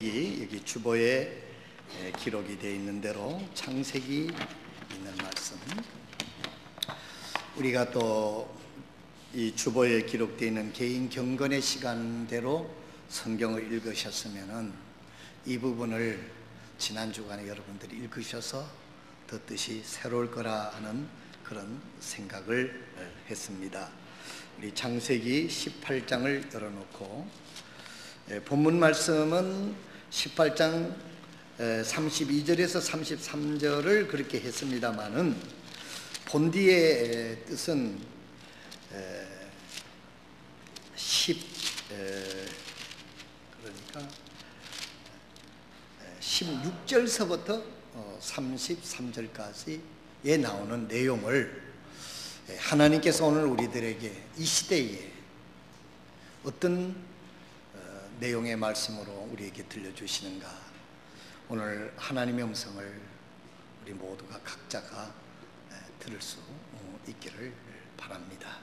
여기 주보에 기록이 되어 있는 대로 창세기 있는 말씀, 우리가 또 이 주보에 기록되어 있는 개인 경건의 시간대로 성경을 읽으셨으면은 이 부분을 지난 주간에 여러분들이 읽으셔서 더 뜻이 새로울 거라 하는 그런 생각을 했습니다. 우리 창세기 18장을 열어놓고 본문 말씀은 18장 32절에서 33절을 그렇게 했습니다마는 본디의 뜻은 16절서부터 33절까지에 나오는 내용을 하나님께서 오늘 우리들에게 이 시대에 어떤 내용의 말씀으로 우리에게 들려주시는가, 오늘 하나님의 음성을 우리 모두가 각자가 들을 수 있기를 바랍니다.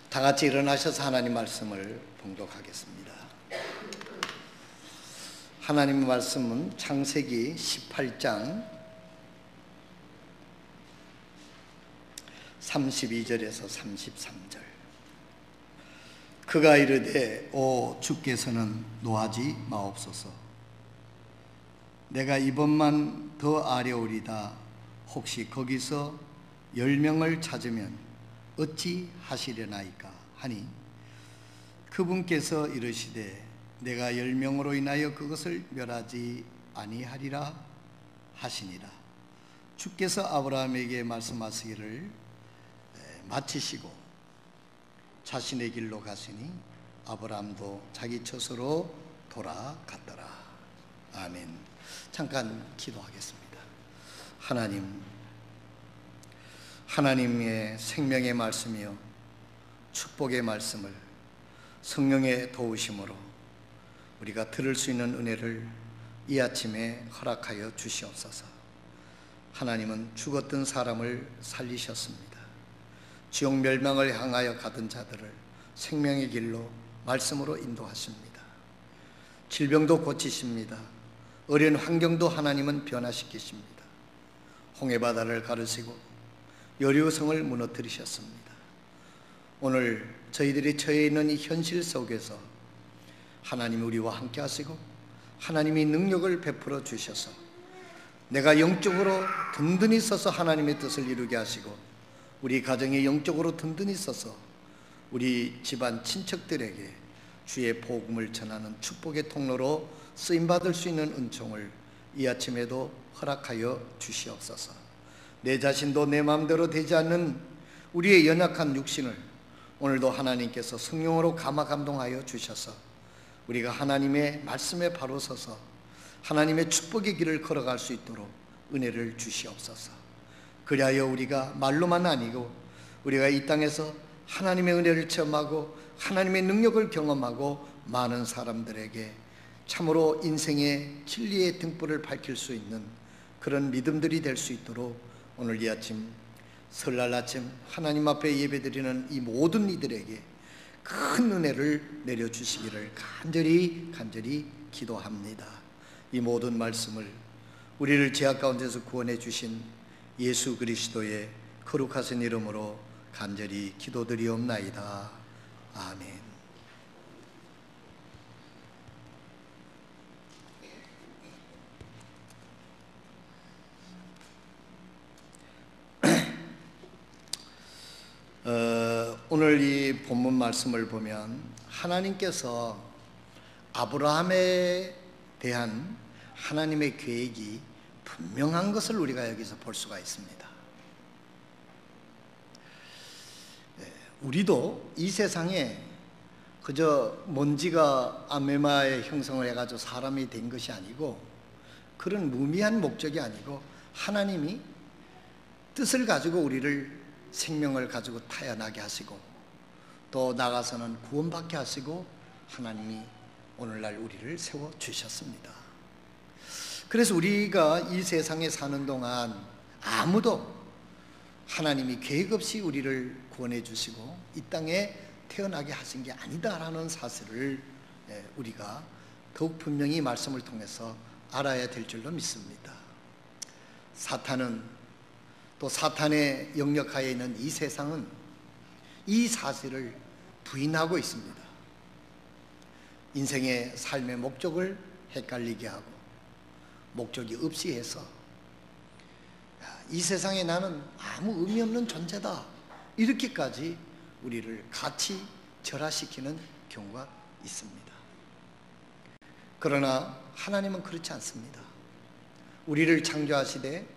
다 같이 일어나셔서 하나님 말씀을 봉독하겠습니다. 하나님의 말씀은 창세기 18장 32절에서 33절. 그가 이르되 오 주께서는 노하지 마옵소서. 내가 이번만 더 아뢰오리다. 혹시 거기서 10명을 찾으면 어찌 하시려나이까 하니, 그분께서 이르시되 내가 10명으로 인하여 그것을 멸하지 아니하리라 하시니라. 주께서 아브라함에게 말씀하시기를 마치시고 자신의 길로 가시니 아브라함도 자기 처소로 돌아갔더라. 아멘. 잠깐 기도하겠습니다. 하나님의 생명의 말씀이요 축복의 말씀을 성령의 도우심으로 우리가 들을 수 있는 은혜를 이 아침에 허락하여 주시옵소서. 하나님은 죽었던 사람을 살리셨습니다. 지옥 멸망을 향하여 가던 자들을 생명의 길로 말씀으로 인도하십니다. 질병도 고치십니다. 어려운 환경도 하나님은 변화시키십니다. 홍해바다를 가르시고 여리고성을 무너뜨리셨습니다. 오늘 저희들이 처해 있는 이 현실 속에서 하나님이 우리와 함께 하시고 하나님이 능력을 베풀어 주셔서 내가 영적으로 든든히 서서 하나님의 뜻을 이루게 하시고 우리 가정이 영적으로 든든히 서서 우리 집안 친척들에게 주의 복음을 전하는 축복의 통로로 쓰임받을 수 있는 은총을 이 아침에도 허락하여 주시옵소서. 내 자신도 내 마음대로 되지 않는 우리의 연약한 육신을 오늘도 하나님께서 성령으로 감화 감동하여 주셔서 우리가 하나님의 말씀에 바로 서서 하나님의 축복의 길을 걸어갈 수 있도록 은혜를 주시옵소서. 그리하여 우리가 말로만 아니고 우리가 이 땅에서 하나님의 은혜를 체험하고 하나님의 능력을 경험하고 많은 사람들에게 참으로 인생의 진리의 등불을 밝힐 수 있는 그런 믿음들이 될 수 있도록 오늘 이 아침, 설날 아침 하나님 앞에 예배드리는 이 모든 이들에게 큰 은혜를 내려주시기를 간절히 기도합니다. 이 모든 말씀을 우리를 죄악 가운데서 구원해 주신 예수 그리스도의 거룩하신 이름으로 간절히 기도드리옵나이다. 아멘. 오늘 이 본문 말씀을 보면 하나님께서 아브라함에 대한 하나님의 계획이 분명한 것을 우리가 여기서 볼 수가 있습니다. 우리도 이 세상에 그저 먼지가 아메마에 형성을 해가지고 사람이 된 것이 아니고 그런 무미한 목적이 아니고 하나님이 뜻을 가지고 우리를 생명을 가지고 태어나게 하시고 또 나가서는 구원받게 하시고 하나님이 오늘날 우리를 세워주셨습니다. 그래서 우리가 이 세상에 사는 동안 아무도 하나님이 계획 없이 우리를 구원해 주시고 이 땅에 태어나게 하신 게 아니다라는 사실을 우리가 더욱 분명히 말씀을 통해서 알아야 될 줄로 믿습니다. 사탄은, 또 사탄의 영역하에 있는 이 세상은 이 사실을 부인하고 있습니다. 인생의 삶의 목적을 헷갈리게 하고 목적이 없이 해서 이 세상에 나는 아무 의미 없는 존재다, 이렇게까지 우리를 같이 절하시키는 경우가 있습니다. 그러나 하나님은 그렇지 않습니다. 우리를 창조하시되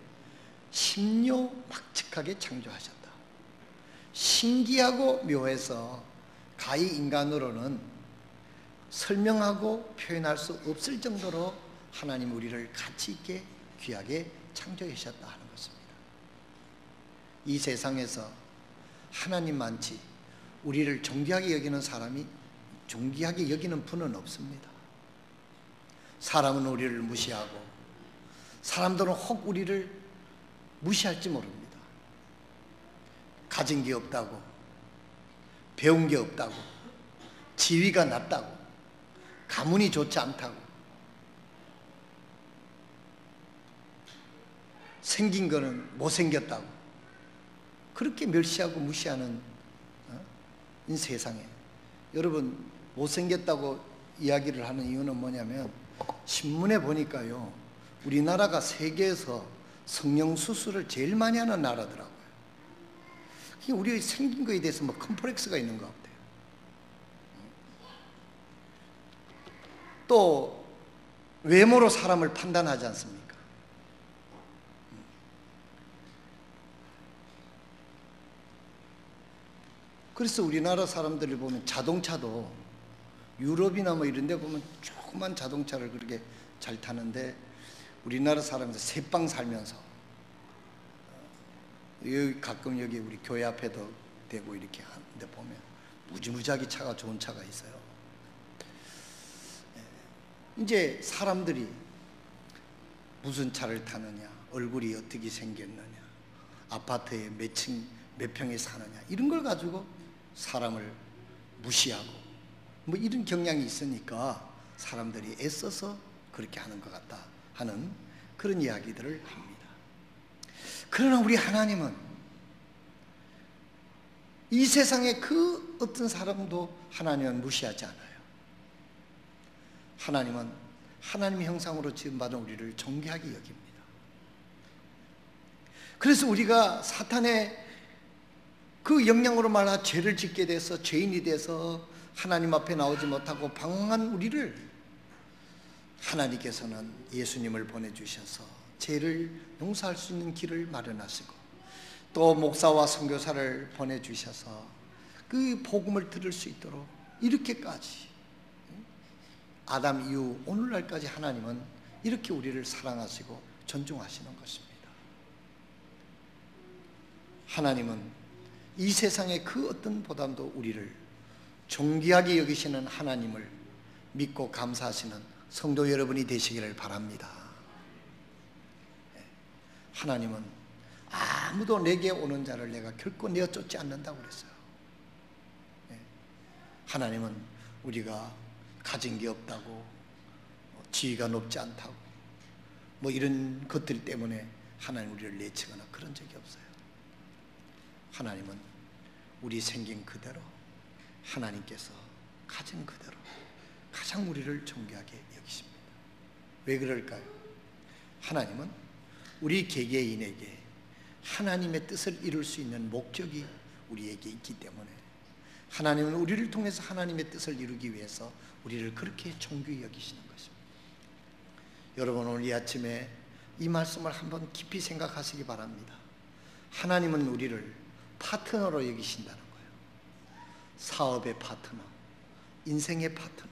심요막측하게 창조하셨다. 신기하고 묘해서 가히 인간으로는 설명하고 표현할 수 없을 정도로 하나님 우리를 가치 있게 귀하게 창조하셨다 하는 것입니다. 이 세상에서 하나님만치 우리를 존귀하게 여기는 사람이, 존귀하게 여기는 분은 없습니다. 사람은 우리를 무시하고 사람들은 혹 우리를 무시할지 모릅니다. 가진 게 없다고, 배운 게 없다고, 지위가 낮다고, 가문이 좋지 않다고, 생긴 거는 못생겼다고, 그렇게 멸시하고 무시하는 이 세상에, 여러분 못생겼다고 이야기를 하는 이유는 뭐냐면, 신문에 보니까요, 우리나라가 세계에서 성형수술을 제일 많이 하는 나라더라고요. 우리 생긴 거에 대해서 뭐 컴플렉스가 있는 것 같아요. 또 외모로 사람을 판단하지 않습니까? 그래서 우리나라 사람들을 보면 자동차도 유럽이나 뭐 이런 데 보면 조그만 자동차를 그렇게 잘 타는데, 우리나라 사람들 새빵 살면서 여기 가끔 여기 우리 교회 앞에도 대고 이렇게 하는데 보면 무지무지하게 차가, 좋은 차가 있어요. 이제 사람들이 무슨 차를 타느냐, 얼굴이 어떻게 생겼느냐, 아파트에 몇 층, 몇 평에 사느냐, 이런 걸 가지고 사람을 무시하고 뭐 이런 경향이 있으니까 사람들이 애써서 그렇게 하는 것 같다 하는 그런 이야기들을 합니다. 그러나 우리 하나님은 이 세상의 그 어떤 사람도 하나님은 무시하지 않아요. 하나님은 하나님의 형상으로 지음받은 우리를 존귀하게 여깁니다. 그래서 우리가 사탄의 그 영향으로 말하 죄를 짓게 돼서 죄인이 돼서 하나님 앞에 나오지 못하고 방황한 우리를 하나님께서는 예수님을 보내주셔서 죄를 용서할 수 있는 길을 마련하시고, 또 목사와 선교사를 보내주셔서 그 복음을 들을 수 있도록 이렇게까지 아담 이후 오늘날까지 하나님은 이렇게 우리를 사랑하시고 존중하시는 것입니다. 하나님은 이 세상의 그 어떤 보담도 우리를 존귀하게 여기시는 하나님을 믿고 감사하시는 성도 여러분이 되시기를 바랍니다. 하나님은 아무도 내게 오는 자를 내가 결코 내어 쫓지 않는다고 그랬어요. 하나님은 우리가 가진 게 없다고, 지위가 높지 않다고, 뭐 이런 것들 때문에 하나님 우리를 내치거나 그런 적이 없어요. 하나님은 우리 생긴 그대로, 하나님께서 가진 그대로 가장 우리를 존귀하게 여기십니다. 왜 그럴까요? 하나님은 우리 개개인에게 하나님의 뜻을 이룰 수 있는 목적이 우리에게 있기 때문에, 하나님은 우리를 통해서 하나님의 뜻을 이루기 위해서 우리를 그렇게 존귀히 여기시는 것입니다. 여러분, 오늘 이 아침에 이 말씀을 한번 깊이 생각하시기 바랍니다. 하나님은 우리를 파트너로 여기신다는 거예요. 사업의 파트너, 인생의 파트너,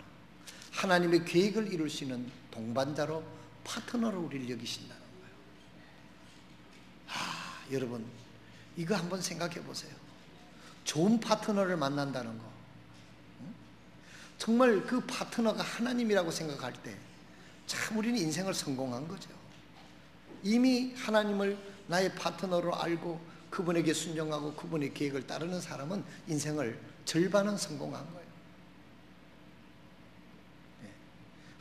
하나님의 계획을 이룰 수 있는 동반자로, 파트너로 우리를 여기신다는 거예요. 여러분, 이거 한번 생각해 보세요. 좋은 파트너를 만난다는 거, 정말 그 파트너가 하나님이라고 생각할 때 참 우리는 인생을 성공한 거죠. 이미 하나님을 나의 파트너로 알고 그분에게 순종하고 그분의 계획을 따르는 사람은 인생을 절반은 성공한 거예요.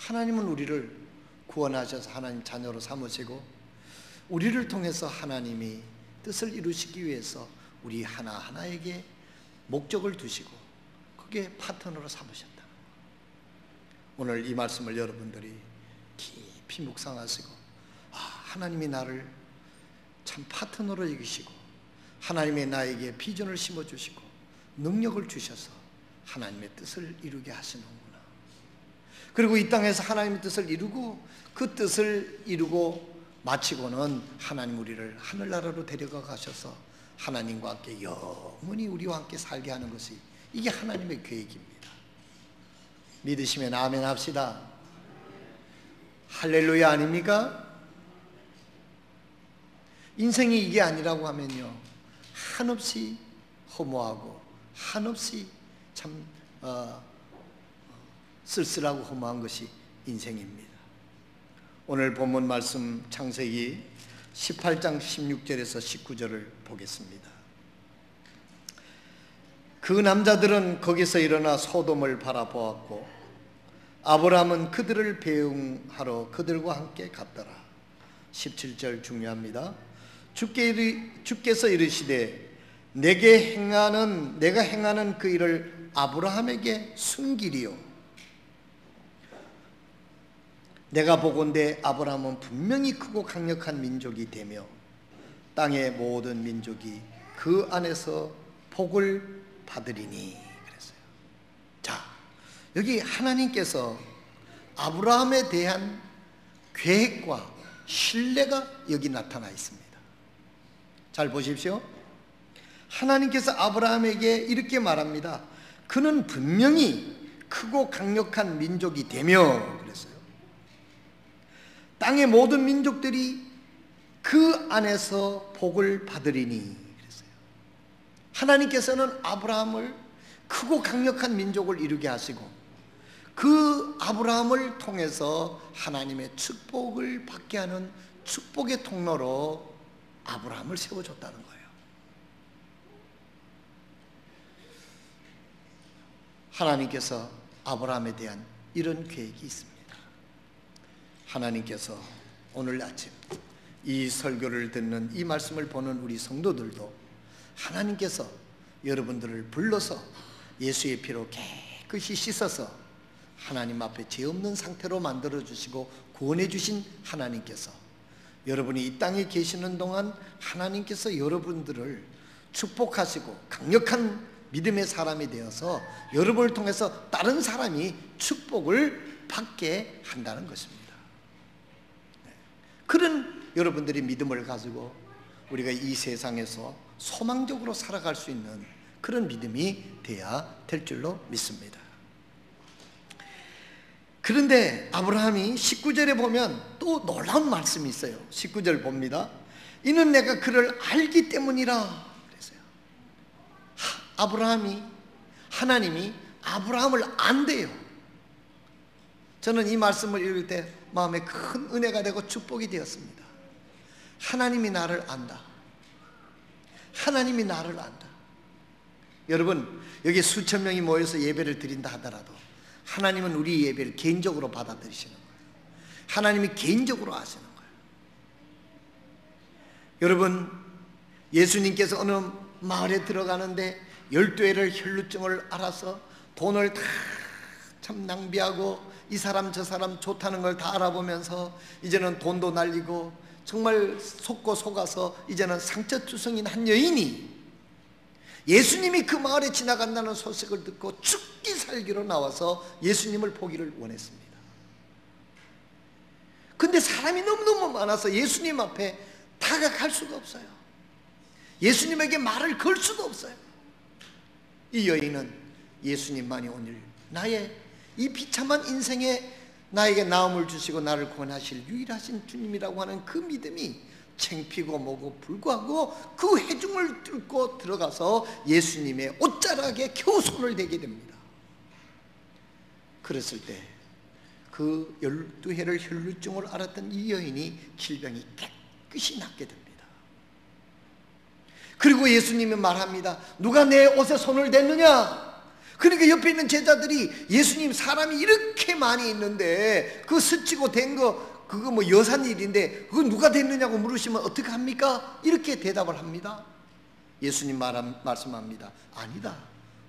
하나님은 우리를 구원하셔서 하나님 자녀로 삼으시고 우리를 통해서 하나님이 뜻을 이루시기 위해서 우리 하나하나에게 목적을 두시고 그게 파트너로 삼으셨다. 오늘 이 말씀을 여러분들이 깊이 묵상하시고 하나님이 나를 참 파트너로 여기시고 하나님이 나에게 비전을 심어주시고 능력을 주셔서 하나님의 뜻을 이루게 하시는구나. 그리고 이 땅에서 하나님의 뜻을 이루고 그 뜻을 이루고 마치고는 하나님 우리를 하늘나라로 데려가 가셔서 하나님과 함께 영원히 우리와 함께 살게 하는 것이 이게 하나님의 계획입니다. 믿으시면 아멘 합시다. 할렐루야 아닙니까? 인생이 이게 아니라고 하면요, 한없이 허무하고 한없이 참 쓸쓸하고 허무한 것이 인생입니다. 오늘 본문 말씀 창세기 18장 16절에서 19절을 보겠습니다. 그 남자들은 거기서 일어나 소돔을 바라보았고 아브라함은 그들을 배웅하러 그들과 함께 갔더라. 17절 중요합니다. 주께서 이르시되 내가 행하는 그 일을 아브라함에게 숨기리요. 내가 보건대 아브라함은 분명히 크고 강력한 민족이 되며 땅의 모든 민족이 그 안에서 복을 받으리니 그랬어요. 자, 여기 하나님께서 아브라함에 대한 계획과 신뢰가 여기 나타나 있습니다. 잘 보십시오. 하나님께서 아브라함에게 이렇게 말합니다. 그는 분명히 크고 강력한 민족이 되며 그랬어요. 땅의 모든 민족들이 그 안에서 복을 받으리니 그랬어요. 하나님께서는 아브라함을 크고 강력한 민족을 이루게 하시고 그 아브라함을 통해서 하나님의 축복을 받게 하는 축복의 통로로 아브라함을 세워줬다는 거예요. 하나님께서 아브라함에 대한 이런 계획이 있습니다. 하나님께서 오늘 아침 이 설교를 듣는 이 말씀을 보는 우리 성도들도 하나님께서 여러분들을 불러서 예수의 피로 깨끗이 씻어서 하나님 앞에 죄 없는 상태로 만들어 주시고 구원해 주신 하나님께서 여러분이 이 땅에 계시는 동안 하나님께서 여러분들을 축복하시고 강력한 믿음의 사람이 되어서 여러분을 통해서 다른 사람이 축복을 받게 한다는 것입니다. 그런 여러분들이 믿음을 가지고 우리가 이 세상에서 소망적으로 살아갈 수 있는 그런 믿음이 돼야 될 줄로 믿습니다. 그런데 아브라함이 19절에 보면 또 놀라운 말씀이 있어요. 19절 봅니다. 이는 내가 그를 알기 때문이라 그랬어요. 하나님이 아브라함을 안대요. 저는 이 말씀을 읽을 때 마음에 큰 은혜가 되고 축복이 되었습니다. 하나님이 나를 안다. 하나님이 나를 안다. 여러분, 여기 수천 명이 모여서 예배를 드린다 하더라도 하나님은 우리 예배를 개인적으로 받아들이시는 거예요. 하나님이 개인적으로 하시는 거예요. 여러분, 예수님께서 어느 마을에 들어가는데 12회를 혈루증을 알아서 돈을 다 참 낭비하고 이 사람 저 사람 좋다는 걸 다 알아보면서 이제는 돈도 날리고 정말 속고 속아서 이제는 상처투성인 한 여인이 예수님이 그 마을에 지나간다는 소식을 듣고 죽기 살기로 나와서 예수님을 보기를 원했습니다. 근데 사람이 너무너무 많아서 예수님 앞에 다가갈 수가 없어요. 예수님에게 말을 걸 수도 없어요. 이 여인은 예수님만이 오늘 나의 이 비참한 인생에 나에게 나음을 주시고 나를 구원하실 유일하신 주님이라고 하는 그 믿음이 창피고 뭐고 불구하고 그 회중을 뚫고 들어가서 예수님의 옷자락에 겨우 손을 대게 됩니다. 그랬을 때 그 12해를 혈루증을 앓았던 이 여인이 질병이 깨끗이 낫게 됩니다. 그리고 예수님이 말합니다. 누가 내 옷에 손을 댔느냐? 그러니까 옆에 있는 제자들이 예수님 사람이 이렇게 많이 있는데 그 스치고 된 거 그거 뭐 여산 일인데 그거 누가 됐느냐고 물으시면 어떻게 합니까? 이렇게 대답을 합니다. 예수님 말씀합니다. 아니다.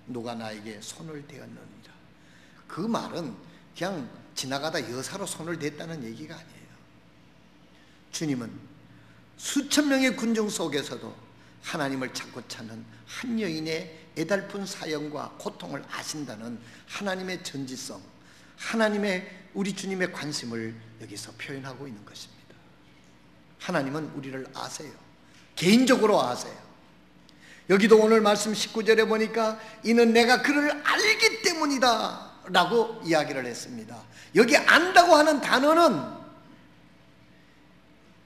누가 나에게 손을 대었느니라. 그 말은 그냥 지나가다 여사로 손을 댔다는 얘기가 아니에요. 주님은 수천 명의 군중 속에서도 하나님을 찾고 찾는 한 여인의 애달픈 사연과 고통을 아신다는 하나님의 전지성, 하나님의 우리 주님의 관심을 여기서 표현하고 있는 것입니다. 하나님은 우리를 아세요. 개인적으로 아세요. 여기도 오늘 말씀 19절에 보니까 이는 내가 그를 알기 때문이다 라고 이야기를 했습니다. 여기 안다고 하는 단어는,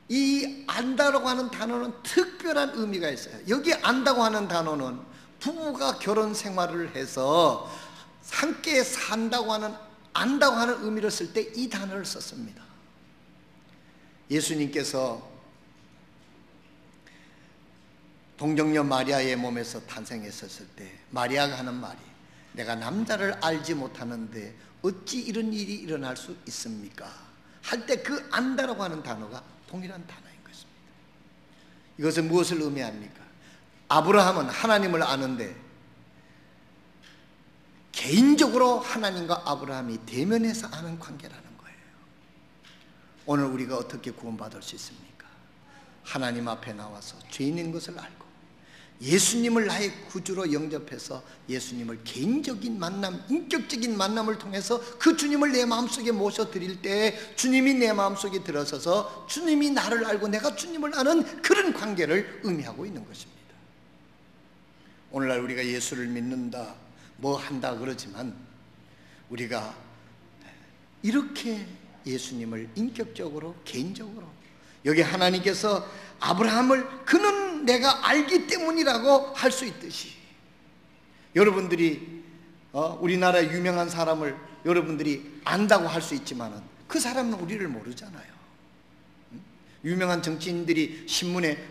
이 안다라고 하는 단어는 특별한 의미가 있어요. 여기 안다고 하는 단어는 부부가 결혼 생활을 해서 함께 산다고 하는, 안다고 하는 의미를 쓸 때 이 단어를 썼습니다. 예수님께서 동정녀 마리아의 몸에서 탄생했었을 때 마리아가 하는 말이, 내가 남자를 알지 못하는데 어찌 이런 일이 일어날 수 있습니까? 할 때 그 안다라고 하는 단어가 동일한 단어인 것입니다. 이것은 무엇을 의미합니까? 아브라함은 하나님을 아는데 개인적으로 하나님과 아브라함이 대면해서 아는 관계라는 거예요. 오늘 우리가 어떻게 구원받을 수 있습니까? 하나님 앞에 나와서 죄인인 것을 알고 예수님을 나의 구주로 영접해서 예수님을 개인적인 만남, 인격적인 만남을 통해서 그 주님을 내 마음속에 모셔드릴 때 주님이 내 마음속에 들어서서 주님이 나를 알고 내가 주님을 아는 그런 관계를 의미하고 있는 것입니다. 오늘날 우리가 예수를 믿는다, 뭐 한다 그러지만 우리가 이렇게 예수님을 인격적으로, 개인적으로, 여기 하나님께서 아브라함을 그는 내가 알기 때문이라고 할 수 있듯이, 여러분들이 우리나라 유명한 사람을 여러분들이 안다고 할 수 있지만은 그 사람은 우리를 모르잖아요. 유명한 정치인들이 신문에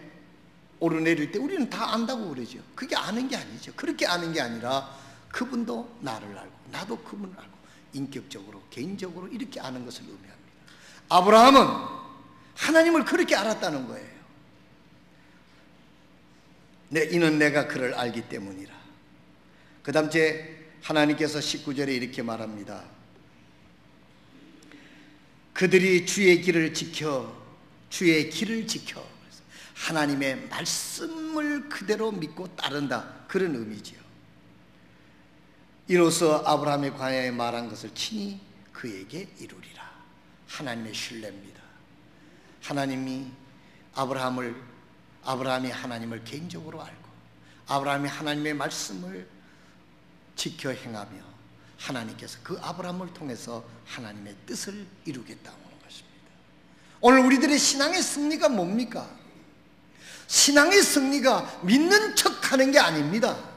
오르내릴 때 우리는 다 안다고 그러죠. 그게 아는 게 아니죠. 그렇게 아는 게 아니라 그분도 나를 알고 나도 그분을 알고 인격적으로, 개인적으로 이렇게 아는 것을 의미합니다. 아브라함은 하나님을 그렇게 알았다는 거예요. 이는 내가 그를 알기 때문이라. 그 다음 제 하나님께서 19절에 이렇게 말합니다. 그들이 주의 길을 지켜, 주의 길을 지켜, 하나님의 말씀을 그대로 믿고 따른다, 그런 의미지요. 이로써 아브라함에 관하여 말한 것을 친히 그에게 이루리라. 하나님의 신뢰입니다. 하나님이 아브라함이 하나님을 개인적으로 알고 아브라함이 하나님의 말씀을 지켜 행하며 하나님께서 그 아브라함을 통해서 하나님의 뜻을 이루겠다고 하는 것입니다. 오늘 우리들의 신앙의 승리가 뭡니까? 신앙의 승리가 믿는 척하는 게 아닙니다.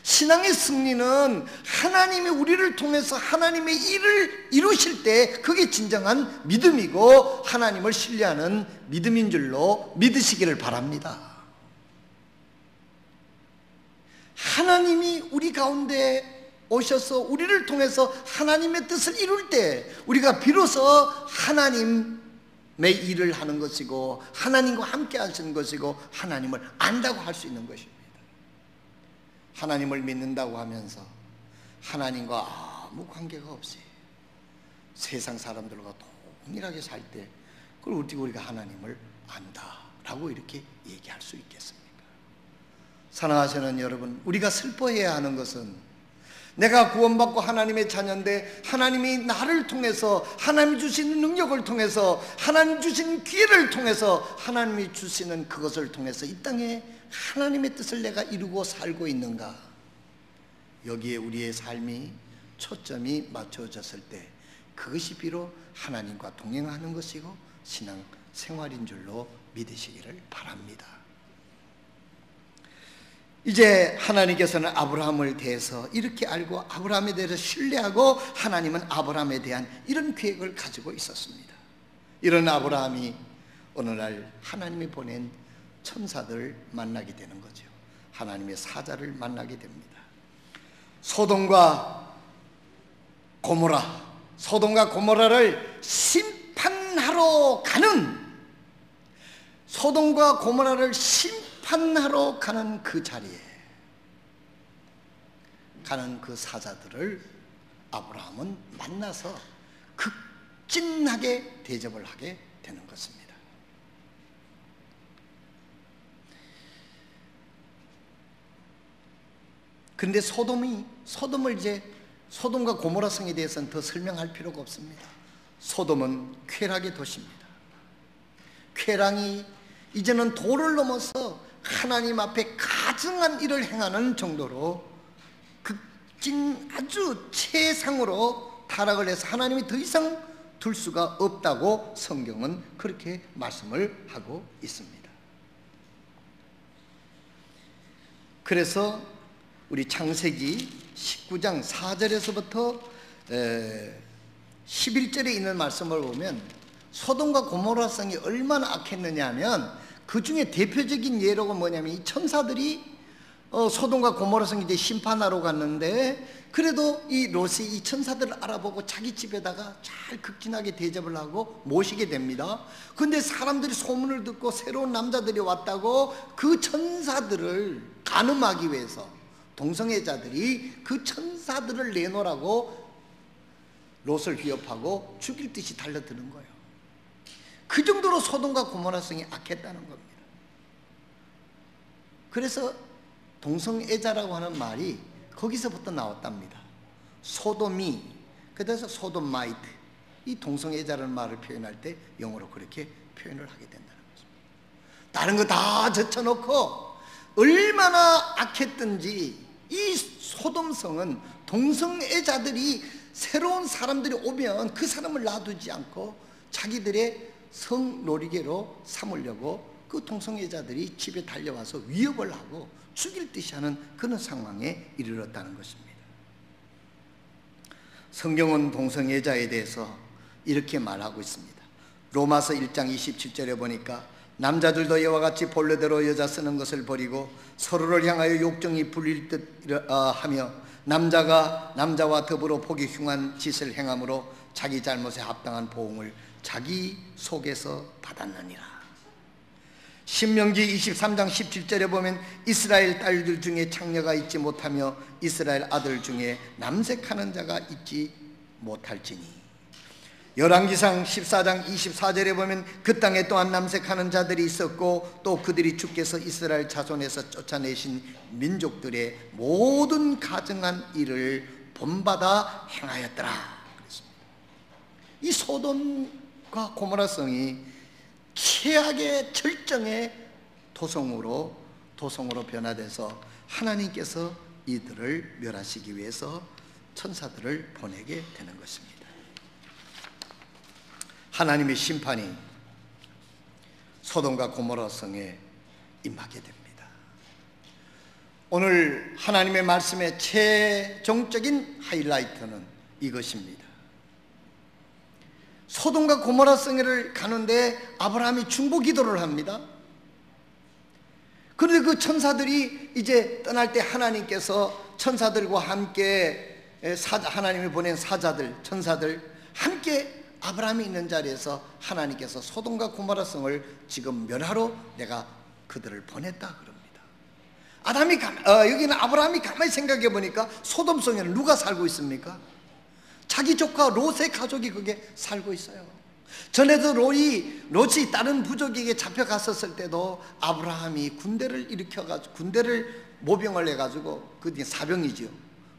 신앙의 승리는 하나님이 우리를 통해서 하나님의 일을 이루실 때 그게 진정한 믿음이고 하나님을 신뢰하는 믿음인 줄로 믿으시기를 바랍니다. 하나님이 우리 가운데 오셔서 우리를 통해서 하나님의 뜻을 이룰 때 우리가 비로소 하나님의 일을 하는 것이고 하나님과 함께 하시는 것이고 하나님을 안다고 할 수 있는 것입니다. 하나님을 믿는다고 하면서 하나님과 아무 관계가 없이 세상 사람들과 동일하게 살 때 그걸 어떻게 우리가 하나님을 안다라고 이렇게 얘기할 수 있겠습니까? 사랑하시는 여러분, 우리가 슬퍼해야 하는 것은 내가 구원받고 하나님의 자녀인데 하나님이 나를 통해서 하나님이 주시는 능력을 통해서 하나님 주시는 기회를 통해서 하나님이 주시는 그것을 통해서 이 땅에 하나님의 뜻을 내가 이루고 살고 있는가? 여기에 우리의 삶이 초점이 맞춰졌을 때 그것이 비록 하나님과 동행하는 것이고 신앙 생활인 줄로 믿으시기를 바랍니다. 이제 하나님께서는 아브라함을 대해서 이렇게 알고 아브라함에 대해서 신뢰하고 하나님은 아브라함에 대한 이런 계획을 가지고 있었습니다. 이런 아브라함이 어느 날 하나님이 보낸 천사들을 만나게 되는 거죠. 하나님의 사자를 만나게 됩니다. 소돔과 고모라를 심판하러 가는 그 자리에 가는 그 사자들을 아브라함은 만나서 극진하게 대접을 하게 되는 것입니다. 그런데 소돔과 고모라 성에 대해서는 더 설명할 필요가 없습니다. 소돔은 쾌락의 도시입니다. 쾌락이 이제는 도를 넘어서 하나님 앞에 가증한 일을 행하는 정도로 아주 최상으로 타락을 해서 하나님이 더 이상 둘 수가 없다고 성경은 그렇게 말씀을 하고 있습니다. 그래서 우리 창세기 19장 4절에서부터 11절에 있는 말씀을 보면 소돔과 고모라 성이 얼마나 악했느냐 하면 그 중에 대표적인 예로가 뭐냐면 이 천사들이 소돔과 고모라 성에 이제 심판하러 갔는데 그래도 이 롯이 이 천사들을 알아보고 자기 집에다가 잘 극진하게 대접을 하고 모시게 됩니다. 근데 사람들이 소문을 듣고 새로운 남자들이 왔다고 그 천사들을 간음하기 위해서 동성애자들이 그 천사들을 내놓으라고 롯을 위협하고 죽일 듯이 달려드는 거예요. 그 정도로 소돔과 고모라 성이 악했다는 겁니다. 그래서 동성애자라고 하는 말이 거기서부터 나왔답니다. 소돔이, 그래서 소돔마이트, 이 동성애자라는 말을 표현할 때 영어로 그렇게 표현을 하게 된다는 것입니다. 다른 거 다 젖혀놓고 얼마나 악했든지 이 소돔성은 동성애자들이 새로운 사람들이 오면 그 사람을 놔두지 않고 자기들의 성놀이개로 삼으려고 그 동성애자들이 집에 달려와서 위협을 하고 죽일 듯이 하는 그런 상황에 이르렀다는 것입니다. 성경은 동성애자에 대해서 이렇게 말하고 있습니다. 로마서 1장 27절에 보니까 남자들도 이와 같이 본래대로 여자 쓰는 것을 버리고 서로를 향하여 욕정이 불릴 듯 하며 남자가 남자와 더불어 보기 흉한 짓을 행함으로 자기 잘못에 합당한 보응을 자기 속에서 받았느니라. 신명기 23장 17절에 보면 이스라엘 딸들 중에 창녀가 있지 못하며 이스라엘 아들 중에 남색하는 자가 있지 못할지니. 열왕기상 14장 24절에 보면 그 땅에 또한 남색하는 자들이 있었고 또 그들이 주께서 이스라엘 자손에서 쫓아내신 민족들의 모든 가증한 일을 본받아 행하였더라 그랬습니다. 이 소돔과 고모라 성이 최악의 절정의 도성으로 변화돼서 하나님께서 이들을 멸하시기 위해서 천사들을 보내게 되는 것입니다. 하나님의 심판이 소돔과 고모라 성에 임하게 됩니다. 오늘 하나님의 말씀의 최종적인 하이라이트는 이것입니다. 소돔과 고모라 성을 가는데 아브라함이 중보 기도를 합니다. 그런데 그 천사들이 이제 떠날 때 하나님께서 천사들과 함께 하나님이 보낸 사자들, 천사들 함께 아브라함이 있는 자리에서 하나님께서 소돔과 고모라 성을 지금 멸하러 내가 그들을 보냈다 그럽니다. 여기는 아브라함이 가만히 생각해 보니까 소돔 성에는 누가 살고 있습니까? 자기 조카 롯의 가족이 거기에 살고 있어요. 전에도 롯이 다른 부족에게 잡혀갔었을 때도 아브라함이 군대를 일으켜가지고 군대를 모병을 해가지고 그 사병이지요.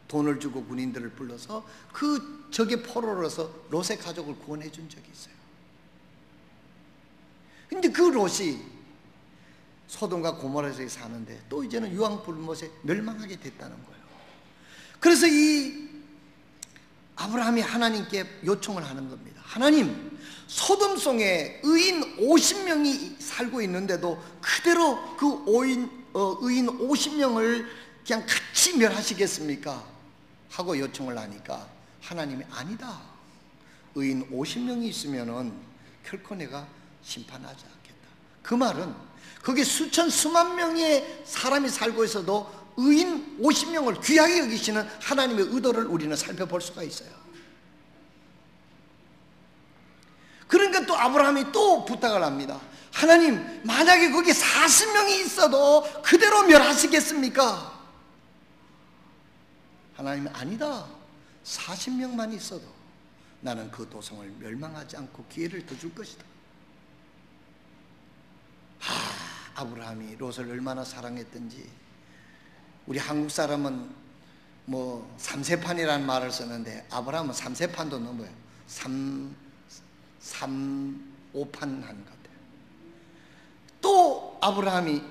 돈을 주고 군인들을 불러서 그 적의 포로로서 롯의 가족을 구원해 준 적이 있어요. 근데 그 롯이 소돔과 고모라에 사는데 또 이제는 유황불못에 멸망하게 됐다는 거예요. 그래서 이 아브라함이 하나님께 요청을 하는 겁니다. 하나님, 소돔성에 의인 50명이 살고 있는데도 그대로 그 의인 50명을 그냥 같이 멸하시겠습니까? 하고 요청을 하니까 하나님이 아니다. 의인 50명이 있으면은 결코 내가 심판하지 않겠다. 그 말은 거기 수천 수만 명의 사람이 살고 있어도 의인 50명을 귀하게 여기시는 하나님의 의도를 우리는 살펴볼 수가 있어요. 그러니까 또 아브라함이 또 부탁을 합니다. 하나님, 만약에 거기 40명이 있어도 그대로 멸하시겠습니까? 하나님은 아니다. 40명만 있어도 나는 그 도성을 멸망하지 않고 기회를 더 줄 것이다. 아브라함이 롯을 얼마나 사랑했던지. 우리 한국 사람은 뭐 삼세판이라는 말을 쓰는데 아브라함은 삼세판도 넘어요. 5판 한 것 같아요. 또 아브라함이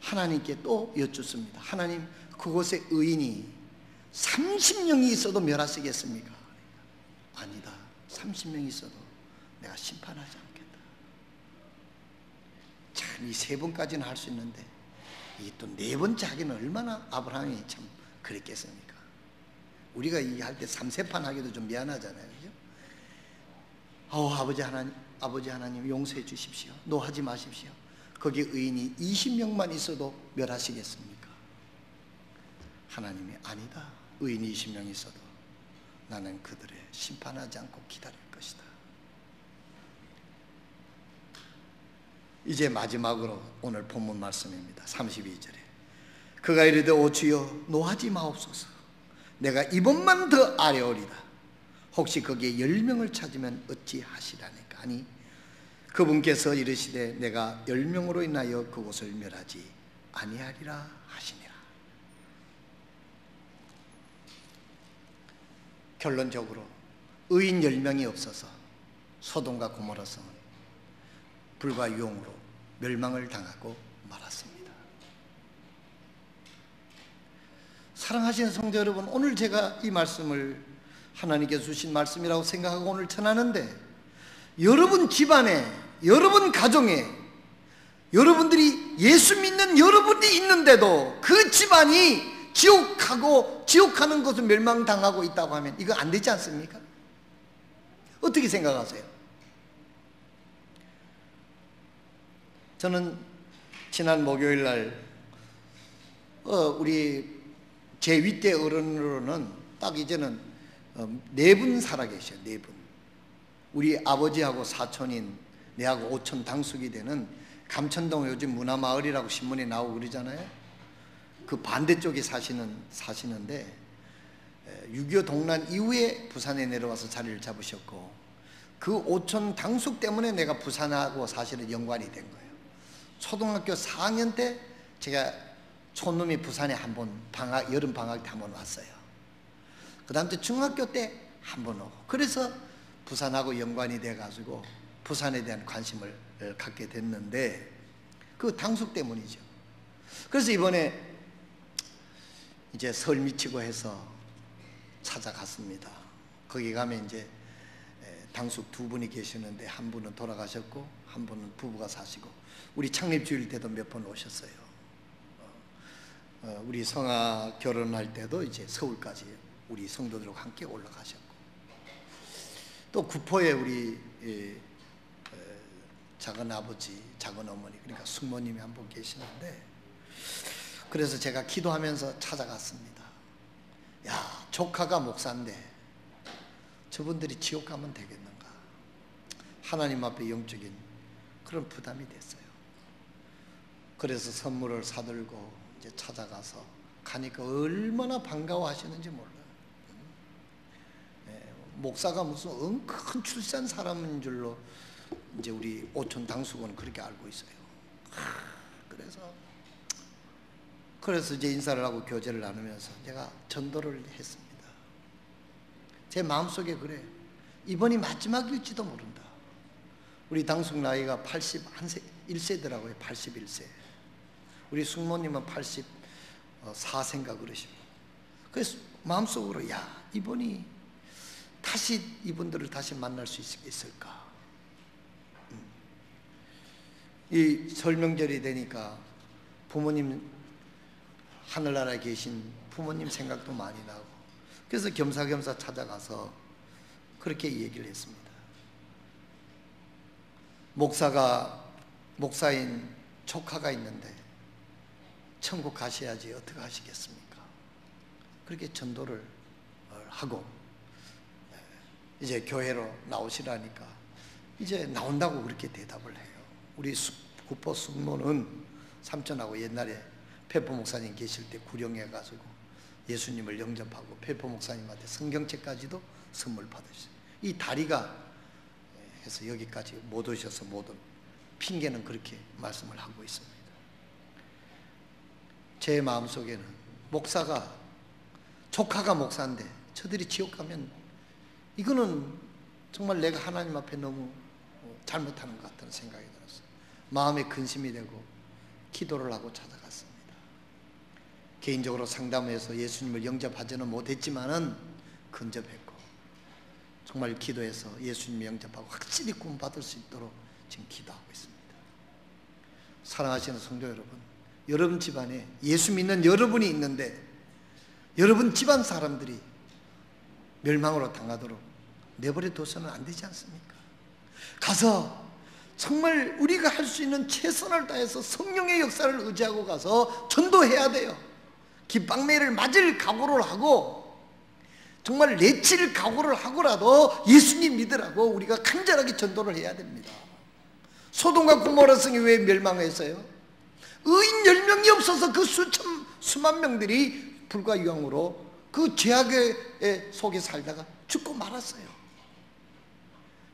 하나님께 또 여쭙습니다. 하나님, 그곳에 의인이 30명이 있어도 멸하시겠습니까? 아니다. 30명이 있어도 내가 심판하지 않겠다. 참, 이 세 번까지는 할 수 있는데 이 또 네 번째 하기는 얼마나 아브라함이 참 그랬겠습니까? 우리가 이 할 때 삼세판 하기도 좀 미안하잖아요, 그죠? 아버지 하나님 용서해 주십시오. 노하지 마십시오. 거기 의인이 20명만 있어도 멸하시겠습니까? 하나님이 아니다. 의인이 20명 있어도 나는 그들의 심판하지 않고 기다릴 것이다. 이제 마지막으로 오늘 본문 말씀입니다. 32절에 그가 이르되 오 주여 노하지 마옵소서. 내가 이번만 더 아뢰오리다. 혹시 거기에 10명을 찾으면 어찌하시라니까 하니 그분께서 이르시되 내가 10명으로 인하여 그곳을 멸하지 아니하리라 하시니라. 결론적으로 의인 10명이 없어서 소돔과 고모라성은 불과 유황으로 멸망을 당하고 말았습니다. 사랑하시는 성도 여러분, 오늘 제가 이 말씀을 하나님께서 주신 말씀이라고 생각하고 오늘 전하는데, 여러분 집안에, 여러분 가정에, 여러분들이 예수 믿는 여러분이 있는데도 그 집안이 지옥하는 것을 멸망당하고 있다고 하면 이거 안 되지 않습니까? 어떻게 생각하세요? 저는 지난 목요일 날 우리 제 윗대 어른으로는 딱 이제는 4분 살아계셔요. 4분. 우리 아버지하고 사촌인 내하고 오촌 당숙이 되는 감천동, 요즘 문화마을이라고 신문에 나오고 그러잖아요. 그 반대쪽에 사시는데 6.25 동란 이후에 부산에 내려와서 자리를 잡으셨고, 그 오촌 당숙 때문에 내가 부산하고 사실은 연관이 된 거예요. 초등학교 4학년 때 제가 촌놈이 부산에 한번 여름 방학 때 한번 왔어요. 그 다음 때 중학교 때 한번 오고, 그래서 부산하고 연관이 돼가지고 부산에 대한 관심을 갖게 됐는데, 그 당숙 때문이죠. 그래서 이번에 이제 설 미치고 해서 찾아갔습니다. 거기 가면 이제 당숙 2분이 계시는데 한 분은 돌아가셨고 한 분은 부부가 사시고, 우리 창립주일 때도 몇 번 오셨어요. 우리 성아 결혼할 때도 이제 서울까지 우리 성도들과 함께 올라가셨고, 또 구포에 우리 작은 아버지, 작은 어머니, 그러니까 숙모님이 한 분 계시는데, 그래서 제가 기도하면서 찾아갔습니다. 야, 조카가 목사인데 저분들이 지옥 가면 되겠는가? 하나님 앞에 영적인 그런 부담이 됐어요. 그래서 선물을 사들고 이제 찾아가서 가니까 얼마나 반가워하시는지 몰라요. 목사가 무슨 큰 출산 사람인 줄로 이제 우리 오촌 당숙은 그렇게 알고 있어요. 그래서 이제 인사를 하고 교제를 나누면서 제가 전도를 했습니다. 제 마음속에 그래, 이번이 마지막일지도 모른다. 우리 당숙 나이가 81세더라고요. 81세. 우리 숙모님은 84세인가 그러시고, 그래서 마음속으로 야, 이번이 다시 이분들을 다시 만날 수 있을까? 이 설명절이 되니까 부모님, 하늘나라에 계신 부모님 생각도 많이 나고, 그래서 겸사겸사 찾아가서 그렇게 얘기를 했습니다. 목사인 조카가 있는데 천국 가셔야지 어떻게 하시겠습니까? 그렇게 전도를 하고 이제 교회로 나오시라니까 이제 나온다고 그렇게 대답을 해요. 우리 구포 숙모는 삼촌하고 옛날에 페포 목사님 계실 때 구령해 가지고 예수님을 영접하고 페포 목사님한테 성경책까지도 선물 받으셨어요. 이 다리가 해서 여기까지 못 오셔서 못 온 핑계는 그렇게 말씀을 하고 있습니다. 제 마음속에는 조카가 목사인데 저들이 지옥 가면 이거는 정말 내가 하나님 앞에 너무 잘못하는 것 같다는 생각이 들었어요. 마음에 근심이 되고 기도를 하고 찾아갔습니다. 개인적으로 상담해서 예수님을 영접하지는 못했지만은 근접했고 정말 기도해서 예수님 영접하고 확실히 구원 받을 수 있도록 지금 기도하고 있습니다. 사랑하시는 성도 여러분, 여러분 집안에 예수 믿는 여러분이 있는데 여러분 집안 사람들이 멸망으로 당하도록 내버려 둬서는 안 되지 않습니까? 가서 정말 우리가 할 수 있는 최선을 다해서 성령의 역사를 의지하고 가서 전도해야 돼요. 깃방매를 맞을 각오를 하고 정말 내칠 각오를 하고라도 예수님 믿으라고 우리가 간절하게 전도를 해야 됩니다. 소돔과 고모라 성이 왜 멸망했어요? 의인 10명이 없어서 그 수만 명들이 불과 유황으로 그 죄악의 속에 살다가 죽고 말았어요.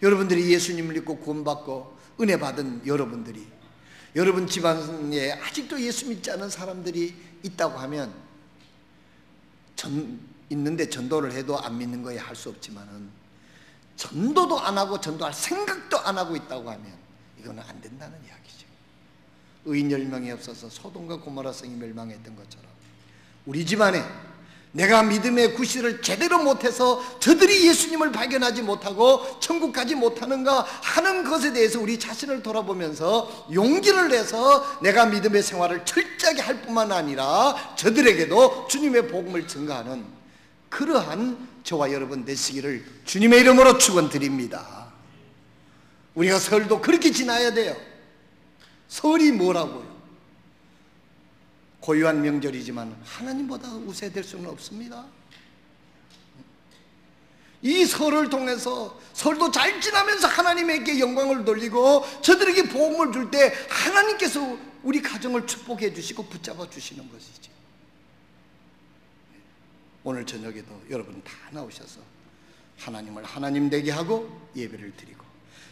여러분들이 예수님을 믿고 구원받고 은혜 받은 여러분들이 여러분 집안에 아직도 예수 믿지 않은 사람들이 있다고 하면 있는데 전도를 해도 안 믿는 거에 할 수 없지만은 전도도 안 하고 전도할 생각도 안 하고 있다고 하면 이거는 안 된다는 이야기죠. 의인 10명이 없어서 소돔과 고모라 성이 멸망했던 것처럼 우리 집안에 내가 믿음의 구실을 제대로 못해서 저들이 예수님을 발견하지 못하고 천국 가지 못하는가 하는 것에 대해서 우리 자신을 돌아보면서 용기를 내서 내가 믿음의 생활을 철저하게 할 뿐만 아니라 저들에게도 주님의 복음을 증거하는 그러한 저와 여러분 되시기를 주님의 이름으로 축원드립니다. 우리가 설도 그렇게 지나야 돼요. 설이 뭐라고요? 고유한 명절이지만 하나님보다 우세될 수는 없습니다. 이 설을 통해서 설도 잘 지나면서 하나님에게 영광을 돌리고 저들에게 복음을 줄 때 하나님께서 우리 가정을 축복해 주시고 붙잡아 주시는 것이지. 오늘 저녁에도 여러분 다 나오셔서 하나님을 하나님 되게 하고 예배를 드리고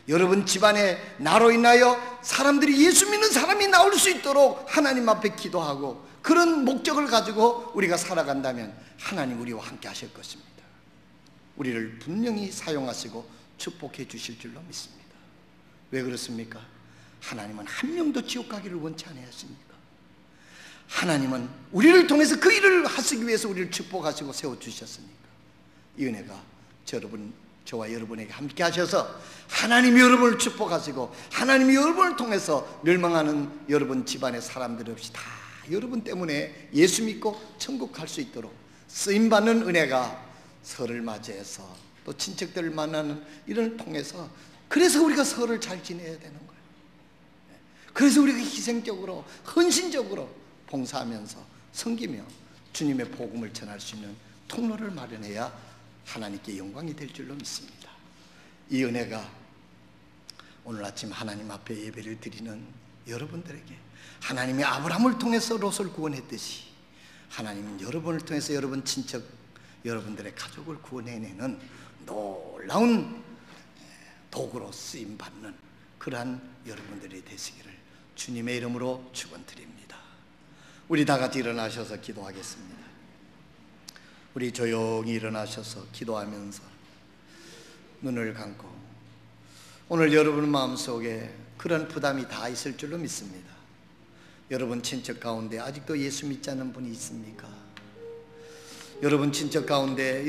여러분 집안에 나로 인하여 사람들이 예수 믿는 사람이 나올 수 있도록 하나님 앞에 기도하고 그런 목적을 가지고 우리가 살아간다면 하나님 우리와 함께 하실 것입니다. 우리를 분명히 사용하시고 축복해 주실 줄로 믿습니다. 왜 그렇습니까? 하나님은 한 명도 지옥 가기를 원치 않으십니까? 하나님은 우리를 통해서 그 일을 하시기 위해서 우리를 축복하시고 세워주셨으니까 이 은혜가 저와 여러분에게 함께 하셔서 하나님이 여러분을 축복하시고 하나님이 여러분을 통해서 멸망하는 여러분 집안의 사람들 없이 다 여러분 때문에 예수 믿고 천국 갈 수 있도록 쓰임받는 은혜가 설을 맞이해서 또 친척들을 만나는 이런 통해서 그래서 우리가 설을 잘 지내야 되는 거예요. 그래서 우리가 희생적으로 헌신적으로 봉사하면서 섬기며 주님의 복음을 전할 수 있는 통로를 마련해야 하나님께 영광이 될 줄로 믿습니다. 이 은혜가 오늘 아침 하나님 앞에 예배를 드리는 여러분들에게 하나님이 아브라함을 통해서 롯을 구원했듯이 하나님은 여러분을 통해서 여러분 친척 여러분들의 가족을 구원해내는 놀라운 도구로 쓰임받는 그러한 여러분들이 되시기를 주님의 이름으로 축원드립니다. 우리 다 같이 일어나셔서 기도하겠습니다. 우리 조용히 일어나셔서 기도하면서 눈을 감고 오늘 여러분 마음속에 그런 부담이 다 있을 줄로 믿습니다. 여러분 친척 가운데 아직도 예수 믿지 않는 분이 있습니까? 여러분 친척 가운데